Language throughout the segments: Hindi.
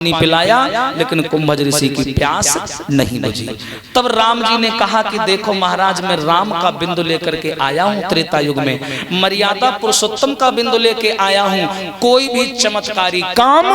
पिलाया, लेकिन कुंभज ऋषि की प्यास नहीं बुझी। तब राम जी ने कहा कि देखो महाराज, मैं राम का बिंदु लेकर के आया हूँ त्रेता युग में, मर्यादा पुरुषोत्तम का बिंदु लेके आया हूँ, कोई भी चमत्कारी काम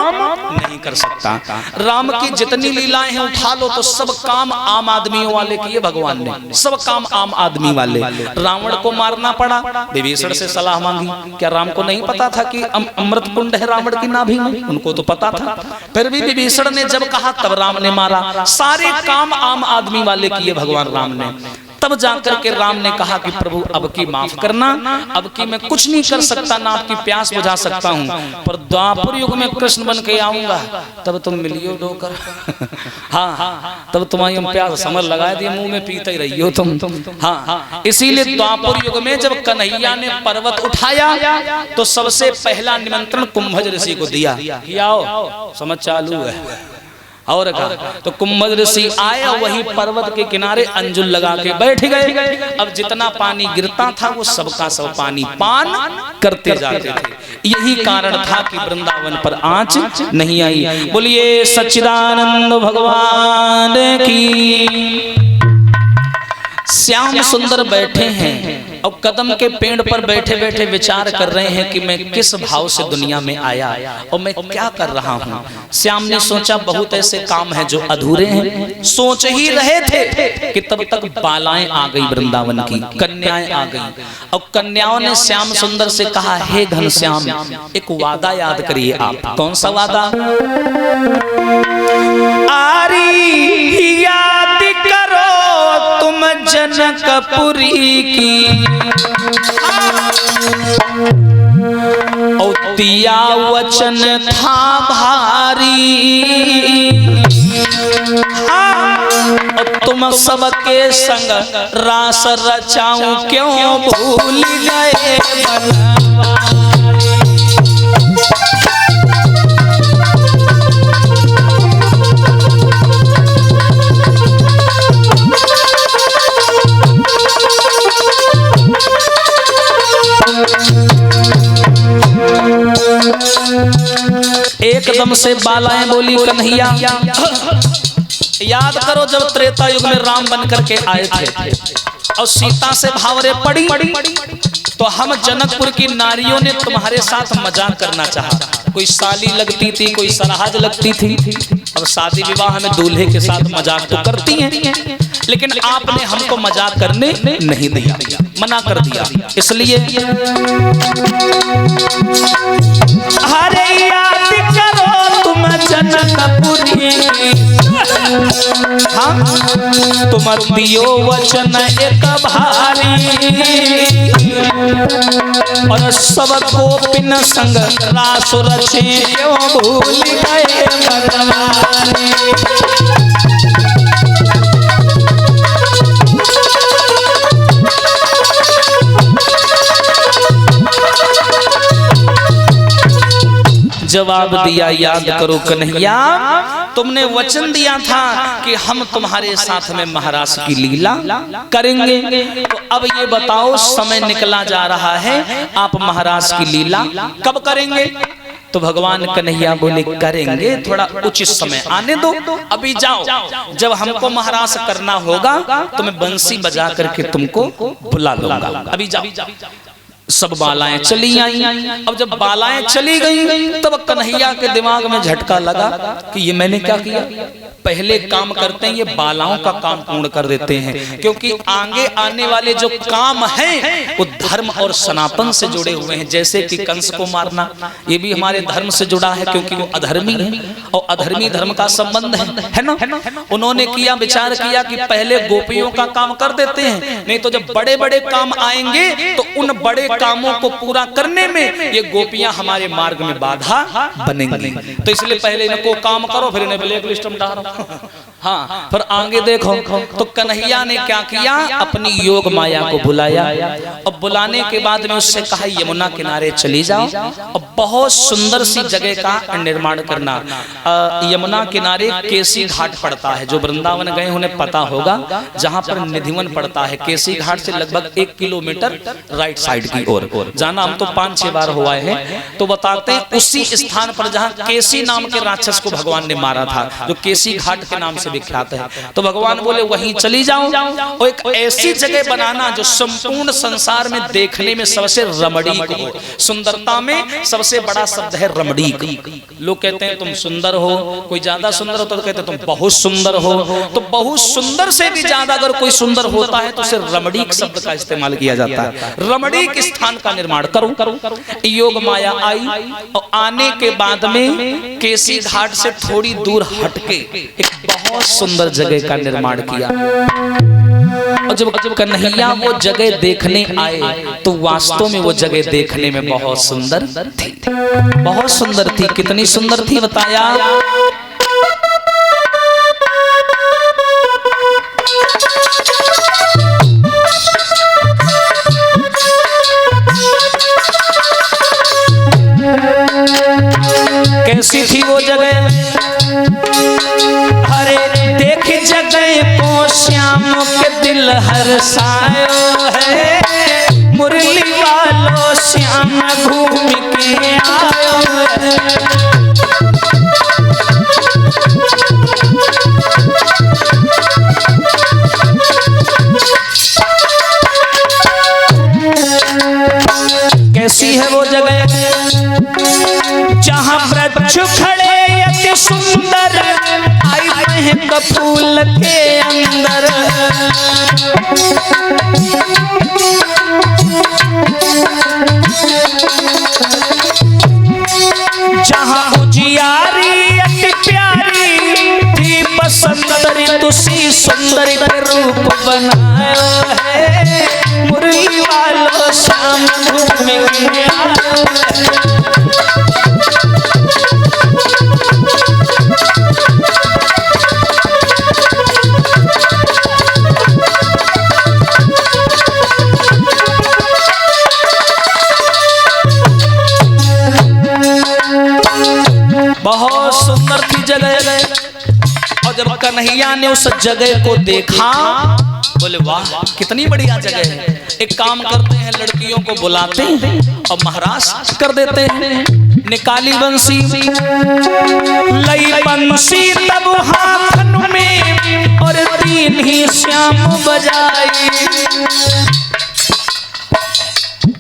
नहीं कर सकता। राम की जितनी लीलाएं हैं उठा लो तो सब काम आम आदमियों वाले किए भगवान ने, सब काम आम आदमी वाले। रावण को मारना पड़ा, विभीषण से सलाह मांगी। क्या राम को नहीं पता था कि अमृत कुंड है रावण की नाभि में? उनको तो पता था। फिर विभीषण ने जब कहा तब राम ने मारा। सारे काम आम आदमी वाले किए भगवान राम ने। तब जाकर के राम ने कहा कि प्रभु अब की माफ करना, अब की मैं कुछ नहीं कर सकता, ना आपकी प्यास बुझा सकता हूँ, पर द्वापर युग में कृष्ण बन के आऊंगा, तब तुम मिलियो डोकर। हाँ, तब तुम्हारी हम प्यास समर लगा दिए, मुंह में पीते ही रहियो तुम। हाँ, इसीलिए द्वापर युग में जब कन्हैया ने पर्वत उठाया तो सबसे पहला निमंत्रण कुंभज ऋषि को दिया कि आओ, समझ चालू है। और तो कुंभज ऋषि आए, वही पर्वत के किनारे अंजुल लगा के बैठ गए। अब जितना पानी गिरता था वो सबका सब पानी पान करते जाते थे। यही कारण था कि वृंदावन पर आंच नहीं आई। बोलिए सच्चिदानंद भगवान की। श्याम सुंदर बैठे हैं और कदम के पेड़ पर बैठे बैठे विचार कर रहे हैं कि मैं किस भाव से दुनिया में आया और मैं क्या कर रहा हूँ। श्याम ने सोचा बहुत ऐसे काम हैं जो अधूरे हैं। सोच ही रहे थे कि तब तक बालाएं आ गई, वृंदावन की कन्याएं आ गई, और कन्याओं ने श्याम सुंदर से कहा, हे घनश्याम, एक वादा याद करिए आप। कौन सा वादा? आरी याद करो तुम जनकपुरी की, और दिया वचन था भारी, और तुम सबके संग रास रचाऊं, क्यों भूल गए बनवारी। एकदम से बालाएं बोली, कन्हैया याद करो जब त्रेता युग में राम बन करके आए थे और सीता से भावरे पड़ी, तो हम जनकपुर की नारियों ने तुम्हारे साथ मजाक करना चाहा। कोई साली लगती थी, कोई सरहाज लगती थी। अब शादी विवाह में दूल्हे के साथ मजाक तो करती हैं, लेकिन आपने हमको मजाक करने नहीं दिया, मना कर दिया। इसलिए हरे याद करो तुम जनकपुरी, हाँ तुम दियो वचन एक भारी, और सब गोपिन संग रास रचे, क्यों भूल गए बनवारी। जवाब दिया, याद करो कन्हैया, तुमने वचन दिया था कि हम तुम्हारे साथ में महाराज की लीला करेंगे। तो अब ये बताओ, समय निकला जा रहा है, आप महाराज की लीला कब करेंगे? तो भगवान कन्हैया बोले, करेंगे, थोड़ा उचित समय आने दो, अभी जाओ, जब हमको महाराज करना होगा तो मैं बंसी बजा करके तुमको बुला लूंगा, अभी जाओ। सब बालाएं चली आई। अब जब बालाएं चली गई तब कन्हैया के दिमाग में झटका लगा कि ये मैंने क्या किया। पहले काम करते हैं, ये बालाओं का काम पूर्ण कर देते हैं, क्योंकि आगे आने वाले जो काम हैं वो धर्म और सनातन से जुड़े हुए हैं। जैसे कि कंस को मारना, ये भी हमारे धर्म से जुड़ा है, क्योंकि वो अधर्मी है और अधर्मी धर्म का संबंध है ना। उन्होंने किया, विचार किया कि पहले गोपियों का काम कर देते हैं, नहीं तो जब बड़े बड़े काम आएंगे तो उन बड़े कामों को पूरा करने में ये गोपियां हमारे मार्ग में बाधा बनेंगी। तो इसलिए पहले इनको काम करो, फिर इन्हें ब्लैक लिस्ट में डालो। हाँ, फिर आगे देखो तो कन्हैया ने क्या किया, अपनी योग माया को बुलाया और बुलाने के बाद में उससे कहा यमुना किनारे चली जाओ और बहुत सुंदर सी जगह का निर्माण करना। यमुना किनारे केसी घाट पड़ता है, जो वृंदावन गए उन्हें पता होगा, जहां पर निधिवन पड़ता है। केसी घाट से लगभग 1 किलोमीटर राइट साइड की ओर जाना। हम तो 5-6 बार हुआ है। तो बताते हैं उसी स्थान पर जहां केसी नाम के राक्षस को भगवान ने मारा था, जो केसी घाट के नाम से विख्यात है, तो भगवान बोले वहीं चली जाओ और एक ऐसी जगह बनाना जो संपूर्ण संसार में देखने में सबसे रमणीक हो। सुंदरता में सबसे बड़ा शब्द है रमणीक। लोग कहते हैं तुम सुंदर हो, कोई ज्यादा सुंदर हो तो कहते हैं तुम बहुत सुंदर हो। तो बहुत सुंदर से भी ज्यादा अगर कोई सुंदर होता है तो उसे रमणीक शब्द का इस्तेमाल किया जाता है। रमणीक स्थान का निर्माण करो। योग माया आई और आने के बाद में केसी घाट से थोड़ी दूर हटके एक बहुत सुंदर जगह का निर्माण किया। और जब कन्हैया वो जगह देखने आए तो वास्तव में वो जगह देखने में बहुत सुंदर थी, बहुत सुंदर थी। कितनी सुंदर थी बताया, कैसी थी वो जगह। अरे देख जगह को श्याम के दिल हर्षायो है, मुरली वालो श्याम घूम के आयो है। कैसी है वो जगह, जहां वृक्ष खड़े अति सुंदर, आई महक फूल के अंदर। जहां उजियारी अति प्यारी थी बसंत ऋतुसी सुंदर के रूप बनायो है, मुरली वालो श्याम घूम के आयो है। बहुत सुंदर थी जगह। और जब कन्हैया ने उस जगह को देखा बोले वाह कितनी बढ़िया जगह है। एक काम करते हैं, लड़कियों को बुलाते हैं और महाराज कर देते हैं। निकाली बंसी, लई बंसी तब हाथन में और 3 ही श्याम बजाई।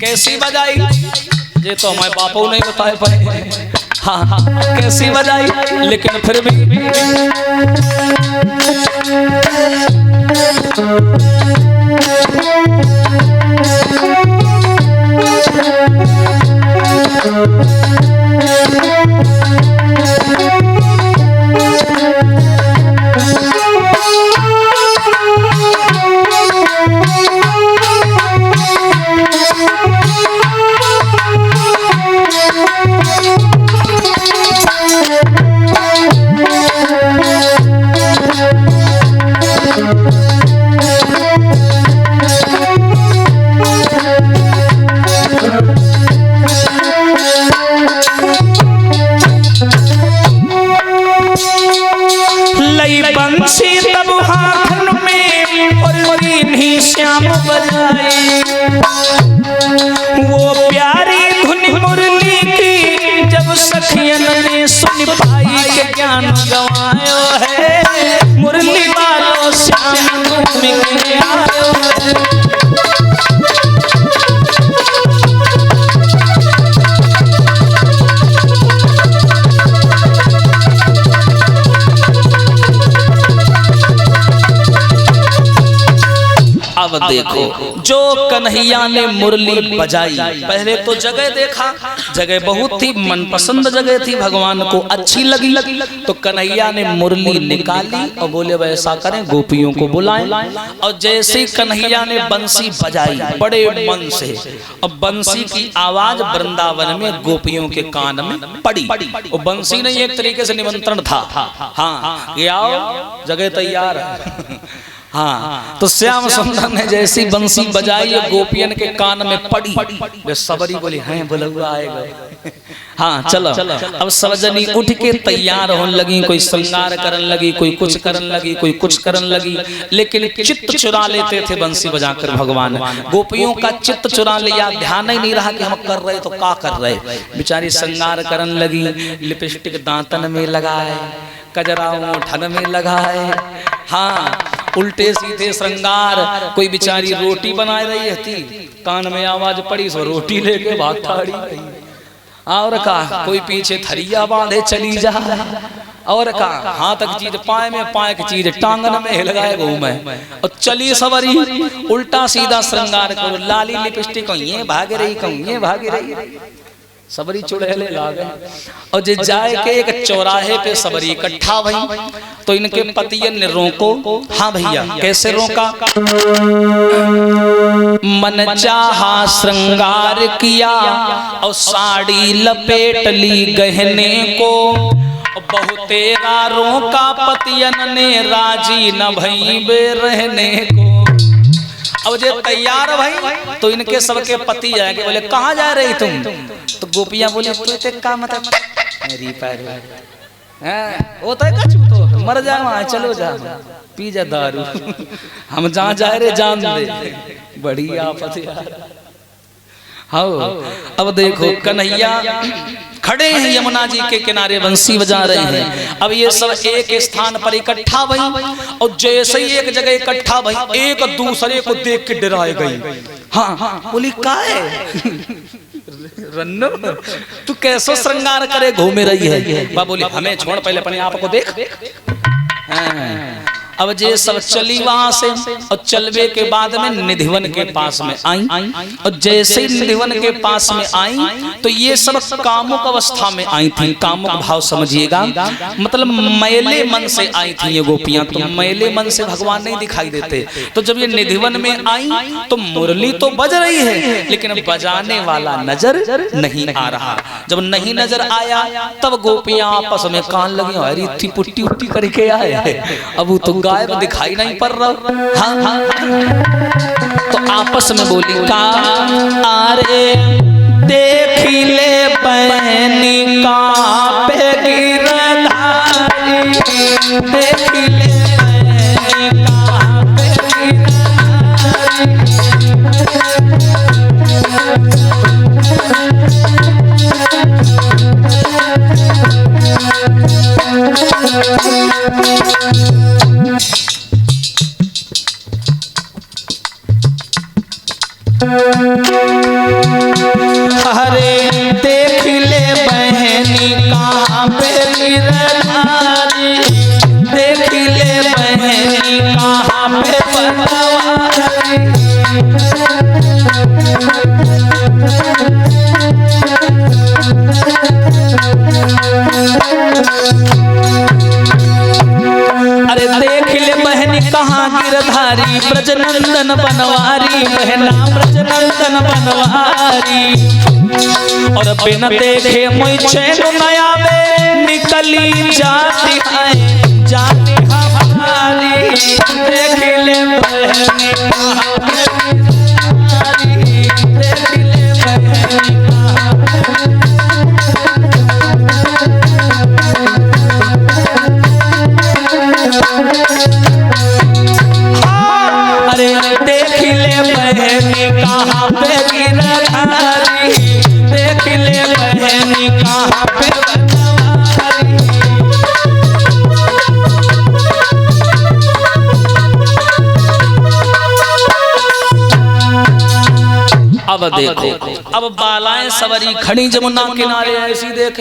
कैसी बजाई ये तो हमारे बापू नहीं बताए पाए। हाँ कैसी बजाई, लेकिन फिर भी श्याम बजाए। वो प्यारी धुन मुरली की जब सखियन ने सुन पाई के ज्ञान गवायो है, मुरली वालो श्याम घूम के आयो है। अब देखो जो कन्हैया ने मुरली बजाई, पहले तो जगह देखा, जगह बहुत ही मनपसंद जगह थी, भगवान को अच्छी लगी। तो कन्हैया ने मुरली निकाली और बोले वैसा करें, गोपियों को बुलाएं। और जैसे ही कन्हैया ने बंसी बजाई बड़े मन से, अब बंसी की आवाज वृंदावन में गोपियों के कान में पड़ी। वो बंसी नहीं, एक तरीके से निमंत्रण था। हाँ, ये आओ, जगह तैयार है। हाँ, तो श्याम सुंदर ने जैसी बंसी बजाई गोपियन के कान में पड़ी, वे सबरी बोली हैं बुलवा आएगा। हाँ चलो, अब सब जनी उठ के तैयार होने लगी, कोई श्रृंगार करन लगी, कोई कुछ करन लगी, कोई कुछ करन लगी, लेकिन चित्त चुरा लेते थे बंसी बजाकर भगवान। गोपियों का चित्त चुरा लिया, ध्यान ही नहीं रहा कि हम कर रहे तो क्या कर रहे। बेचारी श्रृंगार करन लगी, लिपस्टिक दांतन में लगाए, कजरा ठन में लगाए, हाँ उल्टे सीधे श्रृंगार। कोई बेचारी रोटी बना रही थी, कान में आवाज पड़ी, सो रोटी लेके भाग खड़ी। और कहा कोई पीछे थरिया बांधे चली जा, और कहा हाथ की चीज पाए में, पाए की चीज टांगन में लगाए घूमे, और चली सवरी उल्टा सीधा श्रृंगार करो, लाली लिपस्टिक ये भागे रही, कहूँ ये भागे रही, सबरी चुड़ैले लागे। और जे जाए के एक चौराहे पे सबरी इकट्ठा भई, तो इनके पतियन ने रोको। हाँ भैया, कैसे रोका? मन चाहा श्रृंगार किया और साड़ी लपेट ली गहने को, बहुतेरा रोका पतियन ने राजी न भई बे रहने को। अब जे तैयार भाई, तो इनके सबके पति जाएंगे, बोले कहाँ जा रही तुम? तो गोपियां बोले तू का मतलब मेरी पैर वो तो मर जा वहाँ, चलो जा पी जा दारू, हम जहाँ जाए रे जान दे, बड़ी आफत यार। हाँ, अब देखो कन्हैया खड़े हैं यमुना जी के किनारे, बंसी बजा रहे हैं। अब ये सब एक स्थान पर इकट्ठा भई, और जैसे ही एक जगह इकट्ठा भई, एक दूसरे को देख के डराए गई। हाँ, बोली का है रन्नो, तू कैसो श्रृंगार करे घूमे रही है? बा बोली हमें छोड़, पहले अपने आप को देख। अब जे सब चली वहां से, और चलवे के बाद में निधिवन के पास में आई, और जैसे ही निधिवन के पास में आई, तो ये सब कामुक अवस्था में आई थी। कामुक भाव समझिएगा, मतलब मैले मन से आई थी ये गोपियां, तो मैले मन से भगवान नहीं दिखाई देते। तो जब ये निधिवन में आई, तो मुरली तो बज रही है, लेकिन बजाने वाला नजर नहीं आ रहा। जब नहीं नजर आया, तब गोपियां आपस में कान लगी, अरे थी पुट्टी उट्टी करके आए, अब तो गायब दिखाई नहीं पड़ रहा। हाँ, हाँ, तो आपस में बोली का अरे देख ले बहनी का पे गिरधारी, देख ले बहनी का पे अरे देख ले बहनी कहाँ पे गिरधारी, देख ले बहनी कहाँ पे पतवारी। अरे देख ले बहनी कहाँ गिरधारी, ब्रजनंदन बनवारी, बहना ब्रजनंदन बनवारी। और बिन देखे मुझ चैन नया में निकली जाती है, जाती हमारी। देख ले बहनी कहाँ पे गिरधारी, देख ले बहनी अरे देख ले बहनी कहाँ पे गिरधारी, देख ले बहनी कहाँ पे बनवारी। देखो, अब बालाएं सवरी खड़ी जमुना किनारे,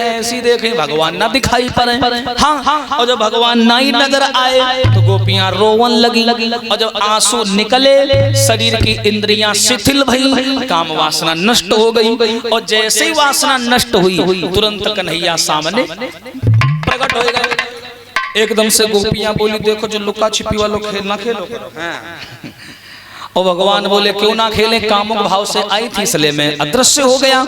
ऐसी देखें भगवान ना दिखाई पड़े। हाँ, और जब भगवान ना ही नजर आए तो गोपियां रोवन लगी। और जब आंसू निकले, शरीर की इंद्रियां शिथिल भई, काम वासना नष्ट हो गई। और जैसे ही वासना नष्ट हुई, तुरंत कन्हैया सामने प्रकट हो गए। एकदम से गोपियां बोली, देखो जो लुका छिपी वालों खेल ना खेलो। और भगवान बोले, क्यों ना खेलें, कामुक भाव से आई थी इसलिए मैं अदृश्य हो गया।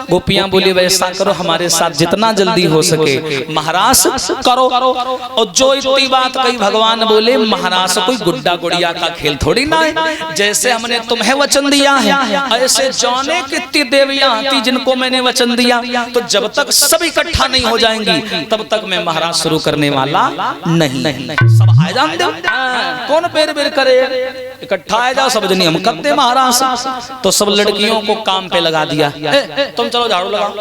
गोपियां बोली, वैसा करो, हमारे साथ जितना जल्दी हो सके महाराज करो। और जो इतनी बात कही, भगवान बोले, महाराज कोई गुड्डा गुड़िया का खेल थोड़ी ना है। जैसे हमने तुम्हें वचन दिया है, ऐसे जाने कितनी देवियां आती जिनको मैंने वचन दिया। तो जब तक सब इकट्ठा नहीं हो जाएंगी, तब तक मैं महाराज शुरू करने वाला नहीं। सब आए जान दो, कौन बेर बेर करे, इकट्ठा आ जाओ सब जनी, हम करते महाराज। तो सब लड़कियों को काम पे लगा दिया। तुम चलो झाड़ू लगाओ,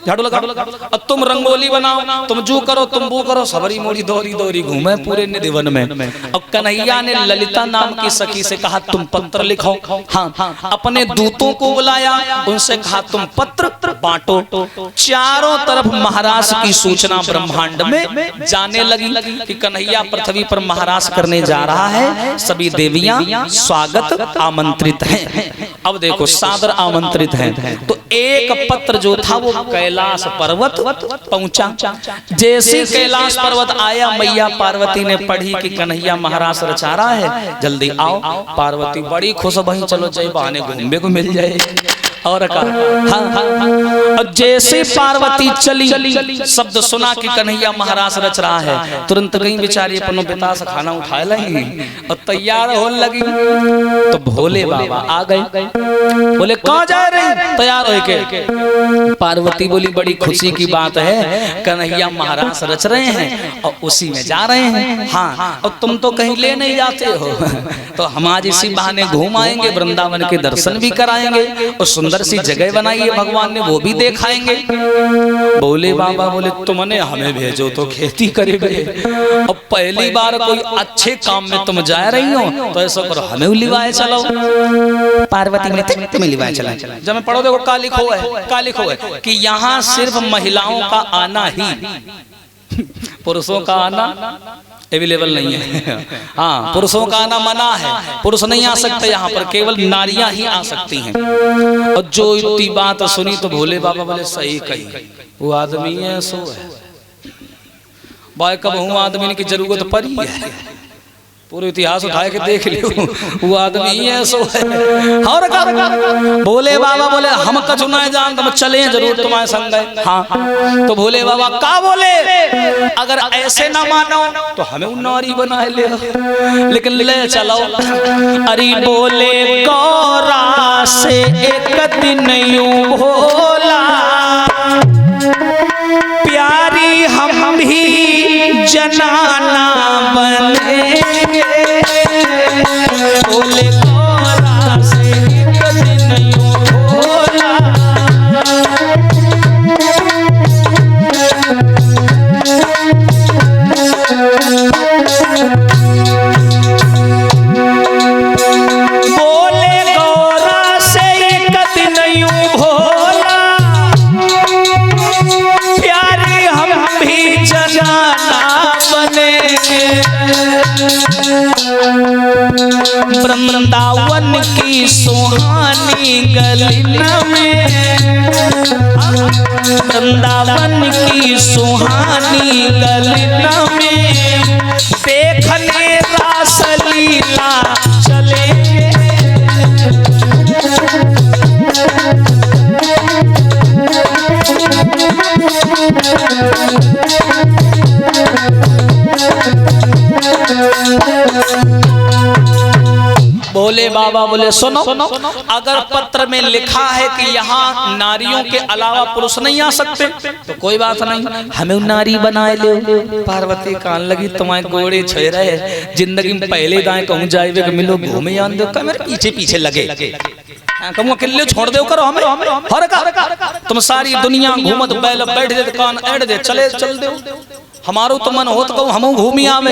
झाड़ू लगा, अब तुम रंगोली बनाओ, तुम जू करो, तुम वो करो। सबरी मोरी दोरी घूमे पूरे निधिवन में। अब कन्हैया ने ललिता नाम की सखी से कहा, तुम पत्र लिखो। हाँ, अपने दूतों को बुलाया, उनसे कहा तुम पत्र बांटो। चारों तरफ महाराज की सूचना ब्रह्मांड में जाने लगी कि कन्हैया पृथ्वी पर महाराज करने जा रहा है। सभी देवियां स्वागत आमंत्रित हैं। अब देखो, सादर आमंत्रित हैं। तो एक पत्र जो था वो कैलाश पर्वत पहुंचा। जैसे कैलाश पर्वत आया, मैया पार्वती ने पढ़ी कि कन्हैया महाराज रचा रहा है, जल्दी आओ। पार्वती बड़ी खुश भई, चलो जय बहाने घूमने को मिल जाए। और हाँ, जैसे पार्वती चली, शब्द सुना कि कन्हैया महाराज रच रहा है, तुरंत गई बेचारी अपनों पिता से खाना उठा लेंगी और तैयार हो लगी। तो भोले बाबा आ गए, बोले कहाँ जा रहे, तैयार हो के। पार्वती बोली, बड़ी खुशी की बात है, कन्हैया महाराज रच रहे हैं और उसी में जा रहे हैं। हाँ, और तुम तो कहीं ले नहीं जाते हो, तो हम आज इसी बहाने घूम आएंगे, वृंदावन के दर्शन भी कराएंगे और सुंदर सी जगह बनाई है भगवान ने, वो भी दिखाएंगे। बोले बाबा बोले, तुमने हमें भेजो तो खेती करेंगे। अब पहली बार कोई अच्छे काम में तुम जा रही हो, तो ऐसा करो हमें लिवाए चलो। पार्वती ने तुम्हें लिवाए चला। जब मैं पढ़ो, देखो का लिखो है कि यहाँ सिर्फ महिलाओं का आना ही, पुरुषों का आना अवेलेबल नहीं है। हाँ, पुरुषों का आना मना है, पुरुष नहीं आ सकते यहाँ पर, केवल नारियां ही आ सकती हैं। और जो इतनी बात सुनी तो भोले बाबा बोले, सही कही, वो आदमी है सो है भाई, कब हूँ आदमी की जरूरत पड़ी है, पूरे इतिहास उठाए के देख लियो, वो आदमी है सो है। और भोले बाबा बोले, हम कछु ना जान, हम चले जरूर तुम्हारे संग। हाँ, तो भोले बाबा का बोले, अगर ऐसे ना मानो तो हमें नारी बना ले, लेकिन ले चलो। अरे बोले, गौरा से एक दिन यूं भोला, प्यारी हम भी जनाना बनेंगे। बोले, गौरा से एक दिन यूं भोला, बोले, गौरा से एक दिन यूं भोला, प्यारी हम भी जनाना बनेंगे। वृंदावन की सुहानी गलिया में, वृंदावन की सुहानी गलिया में, देखने रास लीला चलेंगे। भोले बाबा बोले, सुनो, अगर पत्र में लिखा है कि यहाँ नारियों के अलावा पुरुष नहीं आ सकते, तो कोई बात नहीं, हमें नारी बनाए ले। पार्वती कान लगी, तुम्हारे गोड़े छे रहे, जिंदगी में पहले दाएं कहूँ जाए मिलो, घूमे आन दो, मेरे पीछे पीछे लगे, कहूँ अकेले छोड़ दो करो हमें, हर का तुम सारी दुनिया घूमत बैल बैठ दे, कान ऐड दे, चले चल दो। हमारो तो मन हो तो हम घूमी आवे,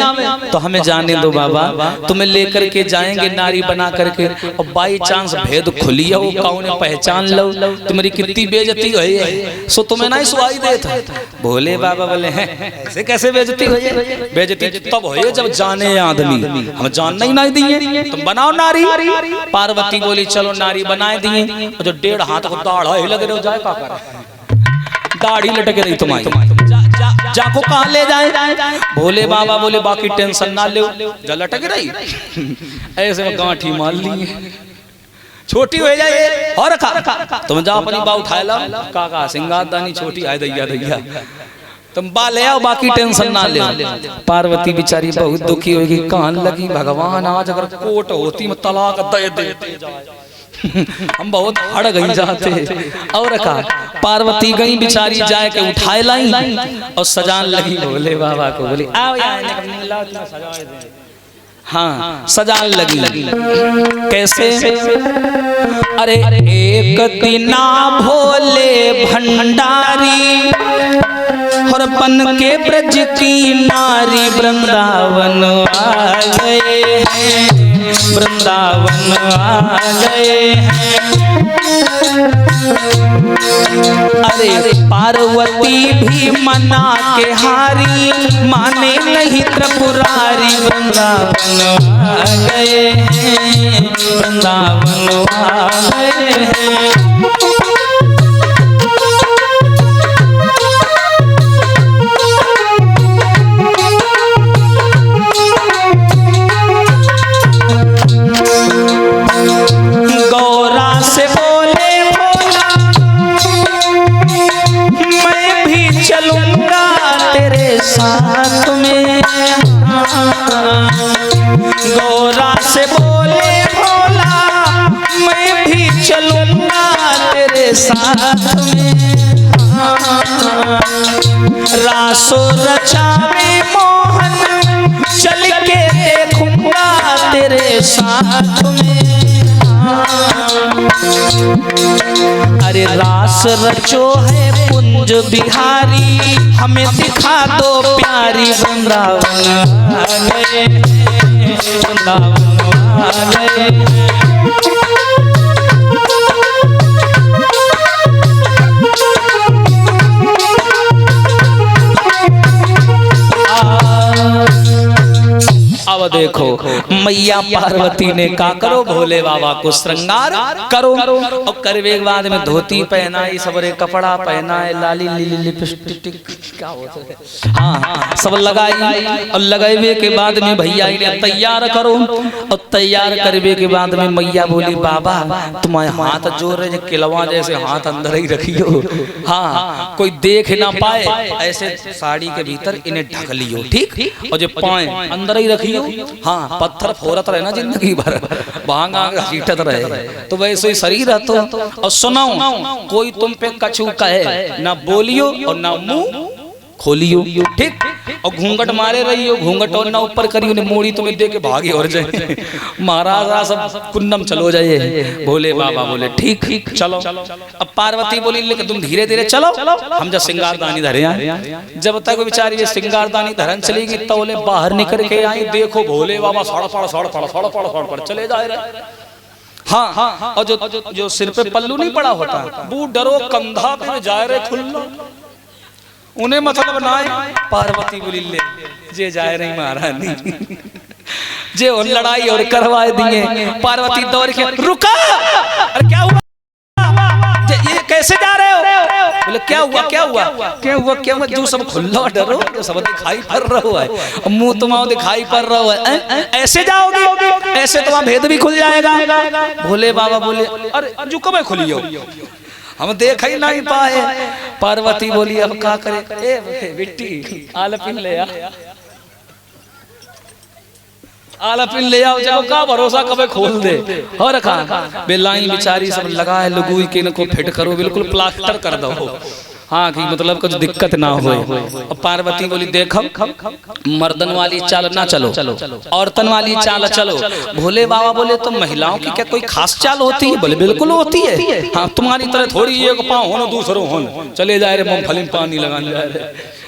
तो हमें जाने दो बाबा, तुम्हें लेकर के जाएंगे नारी बना करके, और बाई चांस भेद खुलिया हो कौन पहचान लो तुम्हारी कितनी बेइज्जती है, सो तुम्हें नहीं सुनाई देता। भोले बाबा बोले हैं ऐसे कैसे बेइज्जती हो, बेइज्जती तब हो जब जाने आदमी, हम जानना ही नहीं दिए, तुम बनाओ नारी। पार्वती बोली चलो नारी बनाए दिए, जो 1.5 हाथ को दाढ़ा ही लगे रहो जाए का दाढ़ी लटके रही तुम्हारी, जाको कहाँ ले जाए। भोले बाबा बोले बाकी टेंशन ना ले, जा लटक रही ऐसे में गांठी मार ली, छोटी हो जाए और तुम जा अपनी बा उठा ला, काका सिंगार दानी छोटी आए दैया दैया, तुम बा ले आओ बाकी टेंशन ना ले। पार्वती बेचारी बहुत दुखी होगी, कान लगी भगवान आज अगर कोट होती मैं तलाक दे देते हम बहुत हड़ गई जाते। और का पार्वती गई बेचारी जाए के उठाए लाई और सजान लगी भोले बाबा को, बोली आओ हाँ सजान लगी। कैसे? अरे एक दिना भोले भंडारी और बन के ब्रज की नारी वृंदावन आ गए हैं, वृंदावन आ गए हैं। अरे पार्वती भी मना के हारी, माने नहीं त्रिपुरारी, वृंदावन आ गए हैं, वृंदावन आ गए हैं। साथ में गौरा से बोले भोला मैं भी चलूंगा तेरे साथ में, रासो रचावे मोहन चल के देखूंगा तेरे साथ में। अरे रास रचो है कुंज बिहारी, हमें दिखा दो प्यारी, वृंदावन आ गए, वृंदावन आ गए। अब देखो मैया पार्वती ने का करो भोले बाबा को श्रृंगार करो, और करवे के बाद में धोती पहनाई, सबरे कपड़ा पहनाए, लाली लीली लिपस्टिक क्या होता है हाँ सब लगाई, और लगावे के बाद में भैया ने तैयार करो, और तैयार करवे के बाद में मैया बोली बाबा तुम्हारे हाथ जोड़ रहे किलवा जैसे हाथ अंदर ही रखियो, हाँ कोई देख ना पाए, ऐसे साड़ी के भीतर इन्हें ढक लियो ठीक, और जो पाए अंदर ही रखियो, हाँ पत्थर फोरत रहे ना जिंदगी भर, भांगा चीटत रहे, तो वैसे ही शरीर है। तो और सुनाओ कोई तुम पे कछु कहे ना बोलियो और ना मुंह खोलियो ठीक, और घूंघट मारे रहियो, घूंघट और ना ऊपर करियो, ने मोड़ी तुम्हें दे के भागे और जाए महाराज सब कुन्नम चलो जाइए। भोले बाबा बोले ठीक ठीक चलो। अब पार्वती बोली लेकिन तुम धीरे धीरे चलो, हम जब सिंगारदानी धरे हैं, जब तक बेचारी ये सिंगारदानी धरन चलेगी तब बोले बाहर निकल के आई, देखो भोले बाबा सड़ चले जा रहे। हाँ हाँ और जो सिर पे पल्लू नहीं पड़ा होता, वो डरो कंधा पे जा रहे खुल्ला, उन्हें मतलब बनाए। पार्वती बोली ले जे जाए रही महारानी, जे और लड़ाई और करवाए दिए। पार्वती दौड़ के रुका, अरे क्या हुआ, ये कैसे जा रहे हो? बोले क्या हुआ क्या हुआ क्या हुआ क्या हुआ, जो सब खुल्ला डरो, जो सब दिखाई पड़ रहा है, मुंह तुम्हारा दिखाई पड़ रहा है, ऐसे जाओगे, ऐसे तुम्हारा भेद भी खुल जाएगा। भोले बाबा बोले अरे जो कब खुलियो, हम देख ही नहीं पाए। पार्वती बोली अब क्या करे, ए बिट्टी आलपिन ले आ, आलपिन ले आओ, जाओ का भरोसा कब खोल दे। और रखा बेलाई बेचारी सब लगा है, लगुई के इनको फिट करो, बिल्कुल प्लास्टर कर दो, हाँ कि मतलब कुछ दिक्कत ना हो। और पार्वती बोली देखो मर्दन वाली चाल ना चलो, औरतन वाली चाल चलो। भोले बाबा बोले तो महिलाओं की क्या कोई खास चाल होती है? बोले बिल्कुल होती है, हाँ तुम्हारी तरह थोड़ी एक पाँव हो दूसरों हो, चले जाए रे मूंगफली पानी लगाने जा रहे,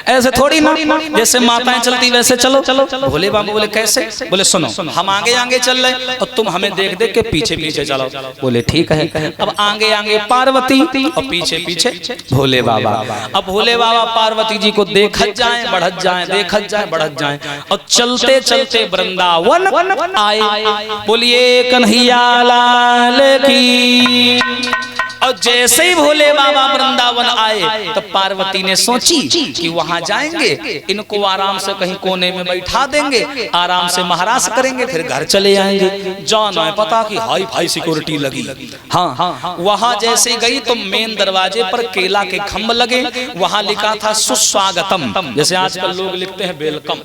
ऐसे थोड़ी ना, जैसे माताएं चलती वैसे चलो। भोले बाबा बोले कैसे? बोले सुनो, हम आगे आगे चल रहे और तुम हमें देख देख के पीछे पीछे चलो। बोले ठीक है। अब आगे आगे पार्वती और पीछे पीछे भोले बाबा। अब भोले बाबा पार्वती जी को देखत जाए बढ़त जाए, देखत जाए बढ़त जाए और चलते चलते वृंदावन आए। बोलिए कन्हैया लाल की। और जैसे ही भोले बाबा वृंदावन आए तो पार्वती ने सोची कि वहां जाएंगे, इनको आराम से कहीं कोने में बैठा देंगे, आराम से महाराज करेंगे, फिर घर चले आएंगे। जाना है पता कि हाई फाई सिक्योरिटी लगी। हाँ, वहां जैसे गई तो मेन दरवाजे पर केला के खम्भ लगे, वहां लिखा था सुस्वागतम। जैसे आजकल लोग लिखते हैं वेलकम।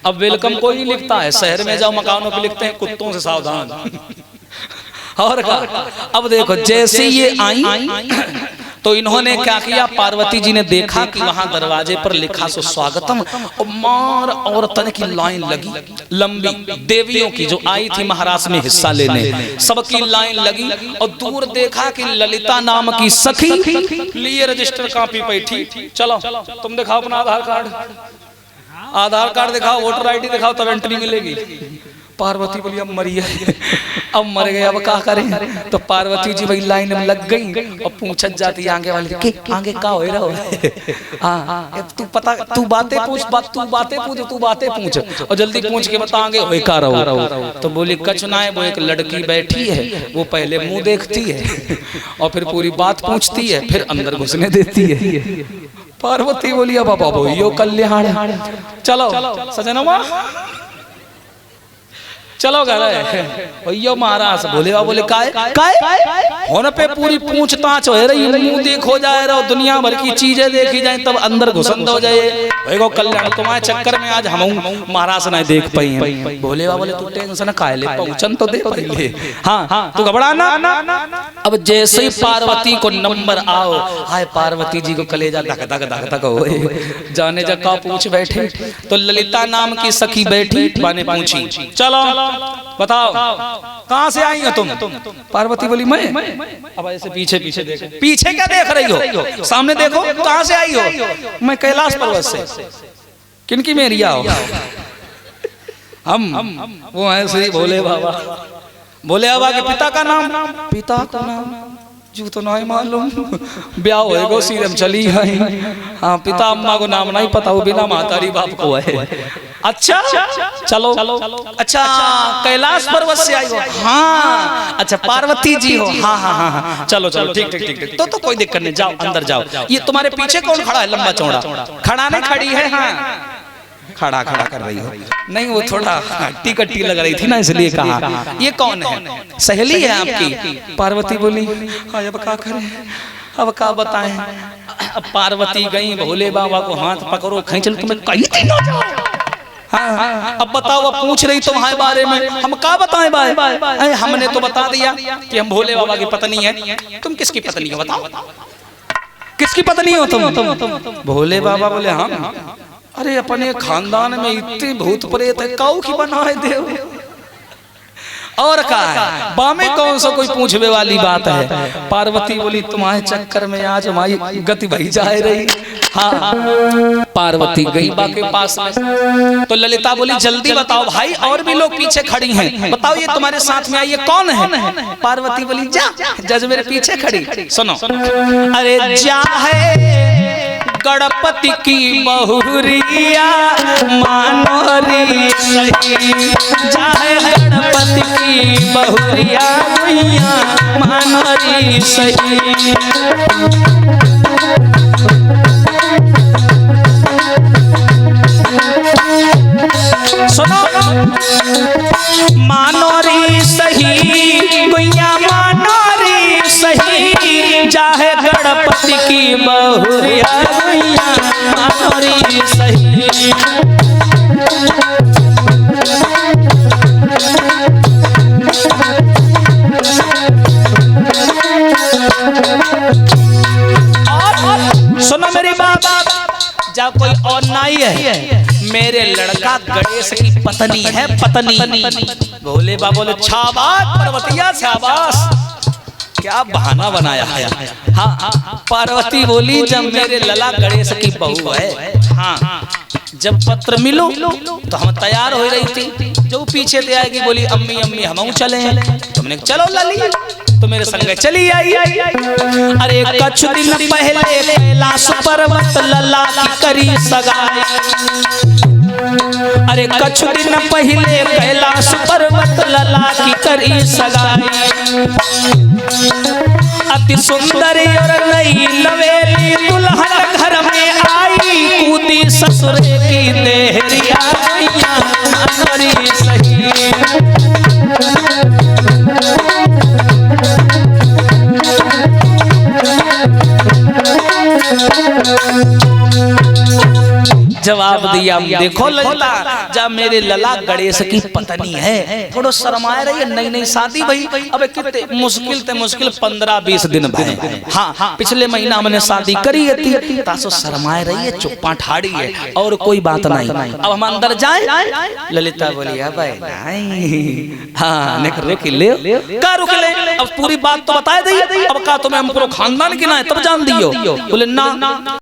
अब वेलकम कोई नहीं लिखता है, शहर में जाओ मकानों पे लिखते हैं कुत्तों से सावधान। और अब देखो जैसे ये आई तो इन्होंने क्या किया, पार्वती जी ने देखा कि वहां दरवाजे पर लिखा सुस्वागतम और मार औरतन की लाइन लगी लंबी, देवियों की जो आई थी महाराज में हिस्सा लेने, सबकी लाइन लगी। और दूर देखा कि ललिता नाम की सखी लिए रजिस्टर कॉपी बैठी। चलो तुम दिखाओ अपना आधार कार्ड दिखाओ, वोटर ID दिखाओ, तब एंट्री मिलेगी। पार्वती बोली अब मरी है, अब मर गए, अब क्या करें? तो पार्वती जी वही लाइन में लग गई और पूछत जाती आगे वाली के आगे का हो रहा हो। तू पता, तू बातें पूछ, तू बातें पूछ और जल्दी पूछ के बता आगे होए का रहो। तो बोली कछ ना है, वो एक लड़की बैठी है, वो पहले मुंह देखती है और फिर पूरी बात पूछती है, फिर अंदर घुसने देती है। पार्वती बोली अब बाबू यो कल्याण, चलो सजनवा चलो घर भैया महाराज। भोले बाबा बोले काय होने पे पूरी पूछताछ हो रही, मुंह देखो जाए रहो, दुनिया भर की चीजें देखी जाए तब अंदर घुसंद हो जाए। कल्याण तुम्हारे चक्कर में आज हम महाराज नहीं देख पाई हैं। भोले बाबा बोले तू टेंशन काहे ले, पहुंचन तो दे पहले। हाँ तू घबराना। अब जैसे ही पार्वती को नंबर आओ, हाय पार्वती जी को कलेजा धक धक धक धक हो जाने जगह पूछ बैठे। तो ललिता नाम की सखी बैठी, माने पूछी चलो बताओ कहां से आई हो तुम? पार्वती बोली मैं। अब ऐसे पीछे पीछे देखो, पीछे क्या देख रही हो, सामने देखो कहां से आई हो? मैं कैलाश पर्वत से। किनकी मेरिया हो? हम वो है श्री भोले बाबा। भोले बाबा के पिता का नाम, पिता का नाम जू तो नहीं मालूम, ब्याह होएगो सीरम चली है। हाँ पिता अम्मा को नाम नहीं पता, वो बिना मातारी बाप को है। अच्छा चलो अच्छा कैलाश पर्वत से आई हो? हाँ। अच्छा पार्वती जी हो? हाँ हाँ हाँ चलो ठीक। तो कोई दिक्कत नहीं, जाओ अंदर जाओ। ये तुम्हारे पीछे कौन खड़ा है लंबा चौड़ा? खड़ा नहीं खड़ी है? हाँ खड़ा कर रही हो? नहीं वो थोड़ा टिकटी लग रही थी ना इसलिए कहा। ये कौन है? सहेली है आपकी? पार्वती बोली अब क्या करें, अब क्या बताएं। अब पार्वती गई, भोले बाबा को हाथ पकड़ो खींचल, तुम्हें कहीं ना जाओ। हाँ, अब बताओ, अब पूछ रही तुम्हारे बारे में, हम क्या बताएं भाई? हमने तो बता दिया कि हम भोले बाबा की पत्नी है। तुम किसकी पत्नी हो बताओ? किसकी पत्नी हो तुम? भोले बाबा बोले हम। अरे अपने खानदान में इतने भूत प्रेत है, काऊ की बनाए देव और कहा है बामे कौन सा कोई पूछने वाली बात है। पार्वती बोली तुम्हारे चक्कर में आज हमारी गति बही जा रही। हाँ पार्वती गई बा के पास में। तो ललिता बोली जल्दी बताओ भाई, और भी लोग पीछे खड़ी हैं, बताओ ये तुम्हारे साथ में आई ये कौन है? पार्वती बोली जा जज मेरे पीछे खड़ी। सुनो अरे जा है गणपति की बहुरिया मानोरी सही, जाए गणपति की बहुरिया मानोरी सही। सुनो मानोरी सही गुइया मानोरी सही, जाहे गणपति की बहुरिया गुइया मानोरी सही। और सुनो मेरी बात, जब कोई और नहीं है, मेरे लड़का गणेश की पत्नी है, पत्नी। भोले बाबा बोले शाबाश पार्वतिया शाबाश, क्या बहाना बनाया है। हाँ पार्वती बोली जब मेरे लला गणेश की बहू है, हाँ जब पत्र मिलो तो हम तैयार हो रही थी, जो पीछे से आएगी बोली अम्मी अम्मी हम चले, तुमने चलो लाली तो मेरे संग चली आई। अरे कुछ दिन पहले कैलाश पर्वत लला की करी सगाई, अरे कुछ दिन पहले कैलाश पर्वत लला की करी सगाई, अति सुंदर और नई नवेली दुल्हन घर में आई, कूदी ससुर की देहरिया सही। जवाब दिया देखो ललिता, जब मेरे लला गणेश की पत्नी है, थोड़ा शर्माए रही है, नई नई शादी भाई, अब कितने मुश्किल 15-20 दिन भाई। हाँ पिछले महीना हमने शादी करी थी, तासो शर्माए रही है, चुप्पा ठाड़ी है और कोई बात नहीं। अब हम अंदर जाए, ललिता बोली भाई नहीं, हाँ रुक ले का रुक ले, अब पूरी बात तो बता दी, अब का तुम्हें हम पूरा खानदान की ना है तब जान दियो, बोले ना